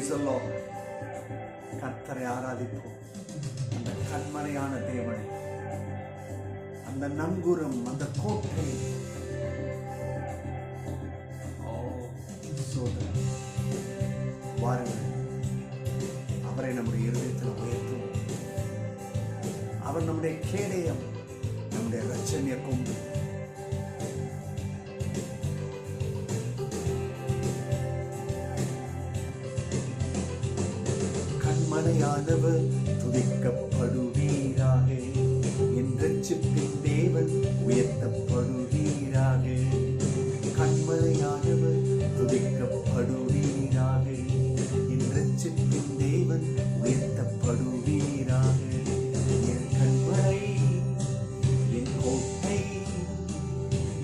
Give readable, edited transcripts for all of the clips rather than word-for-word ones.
Praise the Lord. கர்த்தரை ஆராதிப்போம். அந்த கண்மலையான தேவனை, அந்த நங்கூரம், அந்த கோட்டை, சோதனை வாருங்கள், அவரை நம்முடைய இருதயத்தில் உயர்த்துவோம். அவர் நம்முடைய கேடயம், நம்முடைய இரட்சணிய கொம்பு. கண்மலையானவர் துதிக்கப்படுவீராக, என் இரட்சிப்பின் தேவன் உயர்த்தப்படுவீராக. கண்மலையானவர் துதிக்கப்படுவீராக, என் இரட்சிப்பின் தேவன் உயர்த்தப்படுவீராக. என் கண்மலை, என் கோட்டை,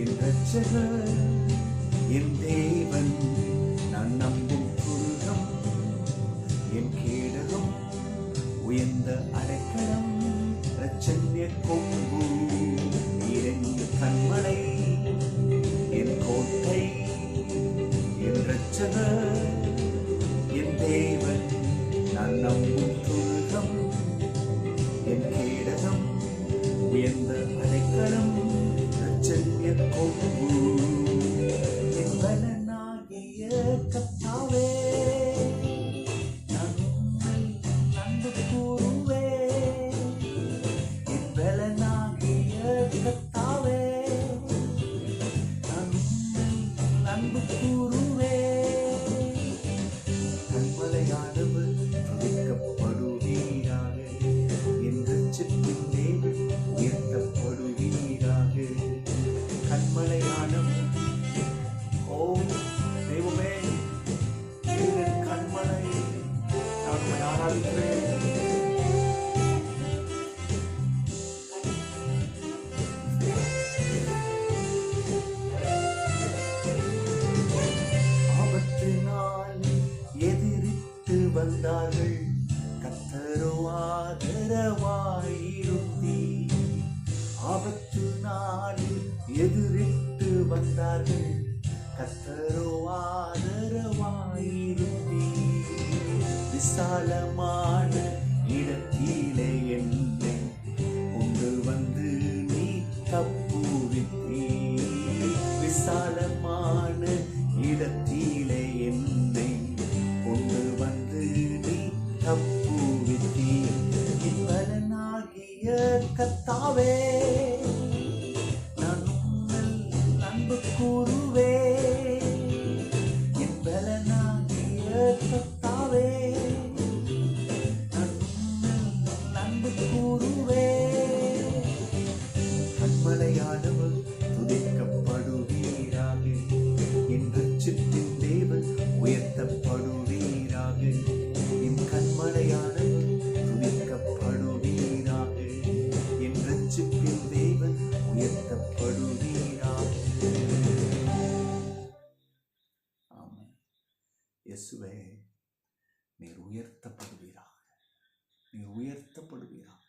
என் இரட்சகர், என் தேவன், நான் நம்பும் துருகம், என் கேடகம், உயர்ந்த அடைக்கலம், இரட்சணிய கொம்பு. நீரின் கண்மலை, என் கோட்டை, என் இரட்சகர், என் தேவன், நான் நம்பும் துருகம், என் கேடகம், உயர்ந்த அடைக்கலம், இரட்சணிய கொம்பு. என் பலனாகிய கர்த்தாவே, நான் உம்மை நம்பு கூறுவேன். என் பலனாகிய கர்த்தாவே, நான் உம்மை நம்பு கூறுவேன். கண்மலையானவர் துதிக்கப்படுவீராக, என் இரட்சிப்பின் தேவன் உயர்த்தப்படுவீராக. கண்மலையானவர், ஓ தெய்வமே, என் கண்மலை, நான் உம்மை ஆராதிக்கிறேன். ஆபத்தினால் எதிரிட்டு வந்தார்கள், கர்த்தரோ ஆதரவாயிருந்தீர். ஆபத்து நாளில் எதிரிட்டு வந்தார்கள், கர்த்தரோ ஆதரவாயிருந்தீர். விசாலமான இடத்திலே என்னை கொண்டு வந்து நீ தப்புவித்தீர். விசாலமான இடத்திலே என்னை கொண்டு வந்து நீ தப்புவித்தீர். என் பலனாகிய கர்த்தாவே, நான் உம்மில் அன்பு கூறுவேன். என் பலனாகிய கர்த்தாவே, நான் உம்மில் அன்பு கூறுவேன். கண்மலையானவர் துதிக்கப்படுவீராக, என் இரட்சிப்பின் தேவன் உயர்த்தப்படுவீராக. என் கண்மலையானவர் துதிக்கப்படுவீராக, என் இரட்சிப்பின் தேவன் உயர்த்தப்படுவீராக. ஆமென். இயேசுவே, நீர் உயர்த்தப்படுவீராக, நீர் உயர்த்தப்படுவீராக.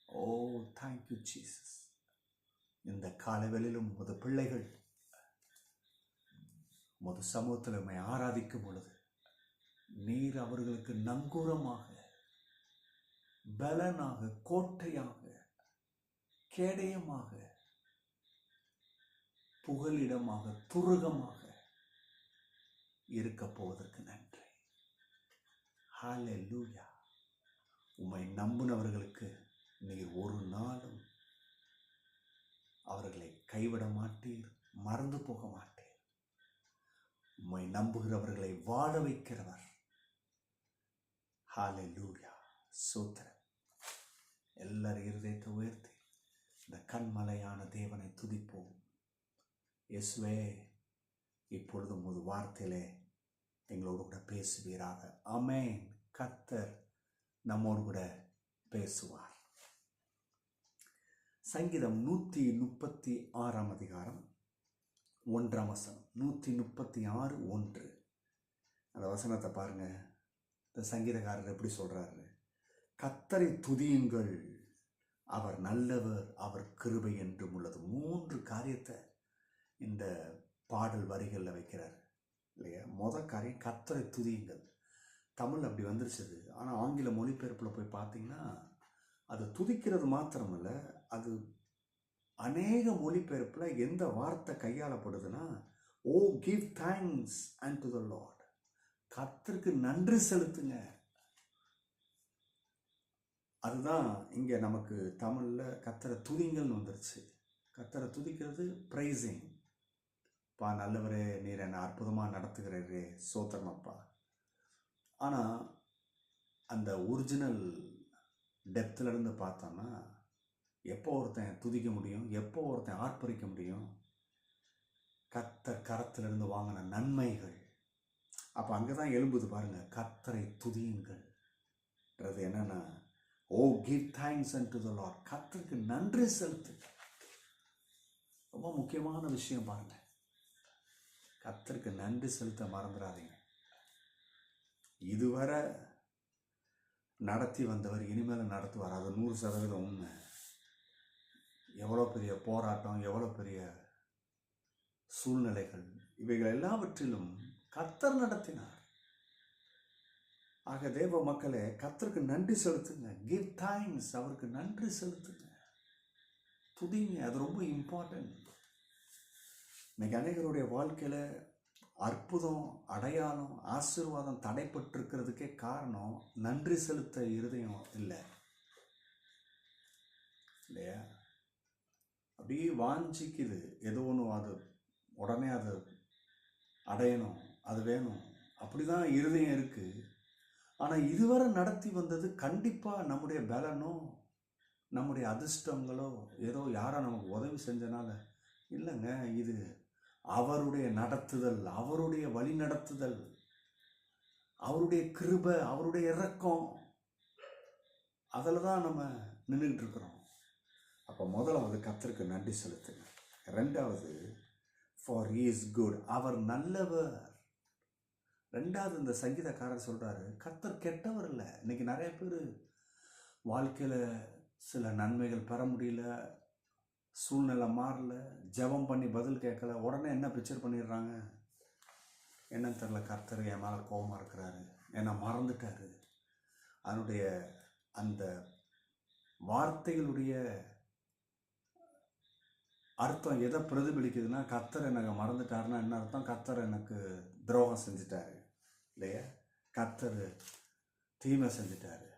ஓ, தேங்க்யூ ஜீசஸ். இந்த காலவெளியிலும் உமது பிள்ளைகள் உமது சமூகத்தில் உம்மை ஆராதிக்கும் பொழுது, நீர் அவர்களுக்கு நங்கூரமாக, பலனாக, கோட்டையாக, கேடயமாக, புகலிடமாக, துருகமாக இருக்க போவதற்கு நன்றி. ஹல்லேலூயா. உம்மை நம்பினவர்களுக்கு நீர் ஒரு நாளும் அவர்களை கைவிட மாட்டீர், மறந்து போக மாட்டீர். உம்மை நம்புகிறவர்களை வாழ வைக்கிறவர். ஹல்லேலூயா. சோத்திரம். எல்லாரும் இருதயத்தை உயர்த்தி இந்த கண்மலையான தேவனை துதிப்போம். இயேசுவே, இப்பொழுது உமது வார்த்தையிலே எங்களோடு கூட பேசுவீராக. ஆமென். கர்த்தர் நம்மோடு கூட பேசுவார். சங்கீதம் 136 அதிகாரம் 1 வசனம். 136:1. அந்த வசனத்தை பாருங்க. இந்த சங்கீதக்காரர் எப்படி சொல்றாரு? கர்த்தரை துதியுங்கள், அவர் நல்லவர், அவர் கிருபை என்றும் உள்ளது. 3 காரியத்தை இந்த பாடல் வரிகளில் வைக்கிறார். இல்லையா? காரியம் கர்த்தரை துதியுங்கள். தமிழ் அப்படி வந்துருச்சுது. ஆனால் ஆங்கில மொழிபெயர்ப்பில் போய் பார்த்தீங்கன்னா அது துதிக்கிறது மாத்திரமில்ல, அது அநேக மொழிபெயர்ப்பில் எந்த வார்த்தை கையாளப்படுதுன்னா, O give thanks unto the lord, கர்த்தருக்கு நன்றி செலுத்துங்க. அதுதான் இங்கே நமக்கு தமிழில் கர்த்தரை துதிங்கள்னு வந்துருச்சு. கர்த்தரை துதிக்கிறது ப்ரைஸிங். பா நல்லவரே, நீர் என்னை அற்புதமாக நடத்துகிறீரே, சோத்திரமப்பா. ஆனால் அந்த ஒரிஜினல் டெப்த்திலிருந்து பார்த்தோன்னா, எப்போ ஒருத்தன் துதிக்க முடியும், எப்போ ஒருத்தன் ஆர்ப்பரிக்க முடியும்? கர்த்தர் கரத்திலிருந்து வாங்கின நன்மைகள். அப்போ அங்கே தான் எழும்புது பாருங்கள், கர்த்தரை துதியுங்கள். என்னன்னா, O give thanks unto the lord, கர்த்தருக்கு நன்றி செலுத்து. ரொம்ப முக்கியமான விஷயம் பாருங்க, கர்த்தருக்கு நன்றி செலுத்த மறந்துடாதீங்க. இதுவரை நடத்தி வந்தவர் இனிமேல் நடத்துவார், அது 100% உண்மை. எவ்வளோ பெரிய போராட்டம், எவ்வளோ பெரிய சூழ்நிலைகள், இவைகள் எல்லாவற்றிலும் கர்த்தர் நடத்தினார். ஆக தேவ மக்களே, கர்த்தருக்கு நன்றி செலுத்துங்க. கிவ் தேங்க்ஸ், அவருக்கு நன்றி செலுத்துங்க, துதிங்க. அது ரொம்ப இம்பார்ட்டன்ட். இன்னைக்கு அநேகருடைய வாழ்க்கையில் அற்புதம், அடையாளம், ஆசீர்வாதம் தடைப்பட்டிருக்கிறதுக்கே காரணம் நன்றி செலுத்த இருதயம் இல்லை, இல்லையா? அப்படியே வாஞ்சிக்குது ஏதோ ஒன்று, அது உடனே அது அடையணும், அது வேணும், அப்படி தான் இருதயம் இருக்குது. ஆனால் இதுவரை நடத்தி வந்தது கண்டிப்பாக நம்முடைய பலனோ நம்முடைய அதிர்ஷ்டங்களோ ஏதோ யாரோ நமக்கு உதவி செஞ்சனால இல்லைங்க. இது அவருடைய நடத்துதல், அவருடைய வழி நடத்துதல், அவருடைய கிருபை, அவருடைய இரக்கம், அதில் தான் நம்ம நின்றுக்கிட்டு இருக்கிறோம். அப்போ முதலாவது கர்த்தருக்கு நன்றி செலுத்துங்க. ரெண்டாவது, ஃபார் ஹி இஸ் குட், அவர் நல்லவர். ரெண்டாவது, இந்த சங்கீதக்காரர் சொல்கிறாரு, கர்த்தர் கெட்டவர் இல்லை. இன்றைக்கி நிறைய பேர் வாழ்க்கையில் சில நன்மைகள் பெற முடியல, சூழ்நிலை மாறல, ஜெபம் பண்ணி பதில் கேட்கல, உடனே என்ன பிக்சர் பண்ணிடுறாங்க, என்னன்னு தெரில, கர்த்தர் என் மேலே கோபமாக இருக்கிறாரு, என்னை மறந்துட்டாரு. அதனுடைய அந்த வார்த்தைகளுடைய அர்த்தம் எதை பிரதிபலிக்குதுன்னா, கர்த்தர் எனக்கு மறந்துட்டாருன்னா என்ன அர்த்தம்? கர்த்தர் எனக்கு துரோகம் செஞ்சிட்டாரு, இல்லையா? கர்த்தர் தீமை செஞ்சிட்டாரு.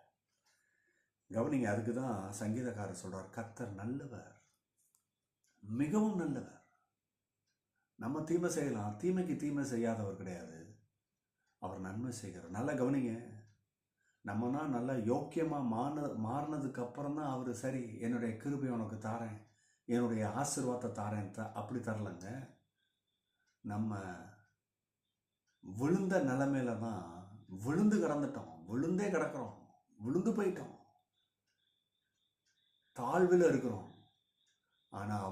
கவனிங்க, அதுக்கு தான் சங்கீதக்காரர் சொல்கிறார், கர்த்தர் நல்லவர், மிகவும் நல்லவர். நம்ம தீமை செய்யலாம், தீமைக்கு தீமை செய்யாதவர் கிடையாது, அவர் நன்மை செய்கிறார். நல்லா கவனிங்க, நம்மனா நல்லா யோக்கியமாக மாறினதுக்கு அப்புறம் தான் அவர் சரி என்னுடைய கிருபை உனக்கு தாரேன், என்னுடைய ஆசீர்வாதத்தை தாரேன், அப்படி தரலங்க. நம்ம விழுந்த நிலைமையில தான் விழுந்து கிடந்துட்டோம், விழுந்தே கிடக்கிறோம், விழுந்து போயிட்டோம், தாழ்வில் இருக்கிறோம். ஆனால்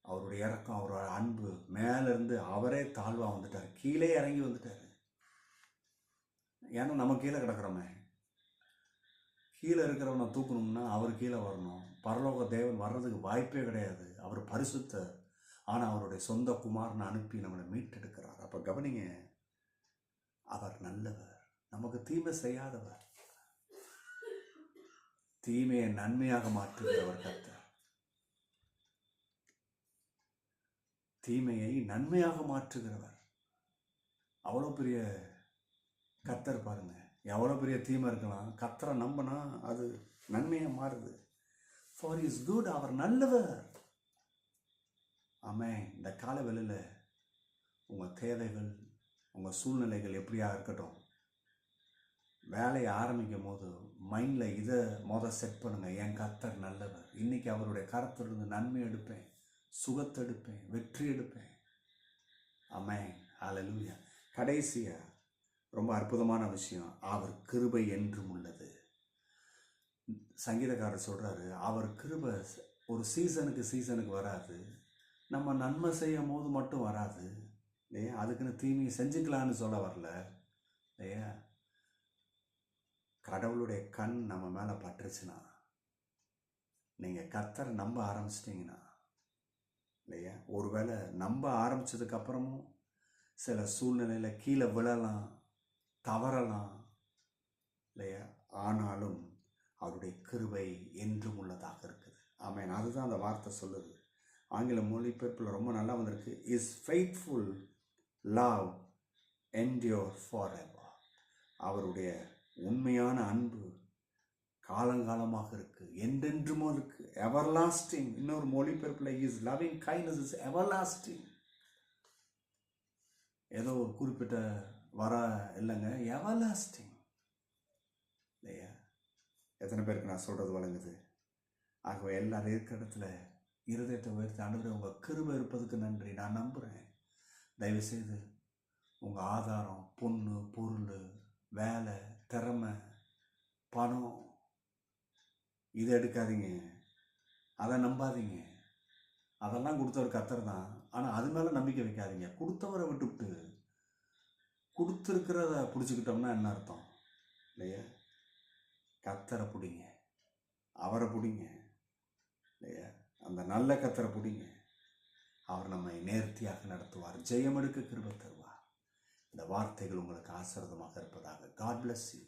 அவருடைய இறக்கம், அவரோட அன்பு மேலேருந்து அவரே தாழ்வாக வந்துட்டார், கீழே இறங்கி வந்துட்டார். ஏன்னா நம்ம கீழே கிடக்கிறோமே, கீழே இருக்கிறவனை தூக்கணும்னா அவர் கீழே வரணும். பரலோக தேவன் வர்றதுக்கு வாய்ப்பே கிடையாது, அவர் பரிசுத்தர். ஆனால் அவருடைய சொந்த குமாரனை அனுப்பி நம்மளை மீட்டெடுக்கிறார். அப்போ கவனிங்க, அவர் நல்லவர், நமக்கு தீமை செய்யாதவர், தீமையை நன்மையாக மாற்றுகிறவர் கர்த்தர். தீமையை நன்மையாக மாற்றுகிறவர். அவ்வளோ பெரிய கர்த்தர் பாருங்க, எவ்வளோ பெரிய தீமை இருக்கலாம், கர்த்தரை நம்பினா அது நன்மையாக மாறுது. ஃபார் இஸ் குட், அவர் நல்லவர். ஆமென். இந்த கால வேளையில் உங்கள் தேவைகள், உங்கள் சூழ்நிலைகள் எப்படியா இருக்கட்டும், வேலையை ஆரம்பிக்கும் போது மைண்டில் இதை செட் பண்ணுங்கள், என் கர்த்தர் நல்லவர். இன்றைக்கி அவருடைய கரத்திலிருந்து நன்மை எடுப்பேன், சுகத்தை எடுப்பேன், வெற்றி எடுப்பேன். ஆமென். ஹல்லேலூயா. கடைசியாக ரொம்ப அற்புதமான விஷயம், அவர் கிருபை என்றும் உள்ளது. சங்கீதக்காரர் சொல்கிறாரு, அவர் கிருபை ஒரு சீசனுக்கு வராது, நம்ம நன்மை செய்யும் போது மட்டும் வராது, இல்லையா? அதுக்குன்னு தீமையை செஞ்சுக்கலான்னு சொல்ல வரல, இல்லையா? கடவுளுடைய கண் நம்ம மேலே பட்டுருச்சுன்னா, நீங்கள் கர்த்தரை நம்ப ஆரம்பிச்சிட்டிங்கன்னா, இல்லையா? ஒருவேளை நம்ப ஆரம்பித்ததுக்கப்புறமும் சில சூழ்நிலையில் கீழே விழலாம், தவறலாம் இல்லையா? ஆனாலும் அவருடைய கிருபை என்றும் உள்ளதாக இருக்குது. ஆமென். அதுதான் அந்த வார்த்தை சொல்லுது. ஆங்கில மொழிபெயர்ப்பில் ரொம்ப நல்லா வந்திருக்கு. Is faithful love endure for ever. அவருடைய உண்மையான அன்பு காலங்காலமாக இருக்கு, என்றென்றும் இருக்கு, எவர்லாஸ்டிங். இன்னொரு மொழிபெயர்ப்பில் is loving kindness is everlasting. ஏதோ ஒரு குறிப்பிட்ட வர இல்லைங்க, எவர்லாஸ்டிங் இல்லையா? எத்தனை பேருக்கு நான் சொல்கிறது வழங்குது? ஆகவே எல்லாரும் இருக்கிற இடத்துல இருதயத்தை உயர்த்தி, ஆண்டவரே உங்கள் கிருபை இருப்பதுக்கு நன்றி, நான் நம்புகிறேன். தயவுசெய்து உங்கள் ஆதாரம், பொண்ணு, பொருள், வேலை, திறமை, பணம், இதை எடுக்காதீங்க, அதை நம்பாதீங்க. அதெல்லாம் கொடுத்தவர் கர்த்தர் தான். ஆனால் அது மேலே நம்பிக்கை வைக்காதீங்க. கொடுத்தவரை விட்டுவிட்டு கொடுத்துருக்கிறத பிடிச்சிக்கிட்டோம்னா என்ன அர்த்தம் இல்லையா? கர்த்தரை பிடிங்க, அவரை பிடிங்க இல்லையா? அந்த நல்ல கர்த்தரை பிடிங்க. அவர் நம்மை நேர்த்தியாக நடத்துவார், ஜெயம் எடுக்க கிருபை தருவார். இந்த வார்த்தைகள் உங்களுக்கு ஆசீர்வாதமாக இருப்பதாக. God bless you.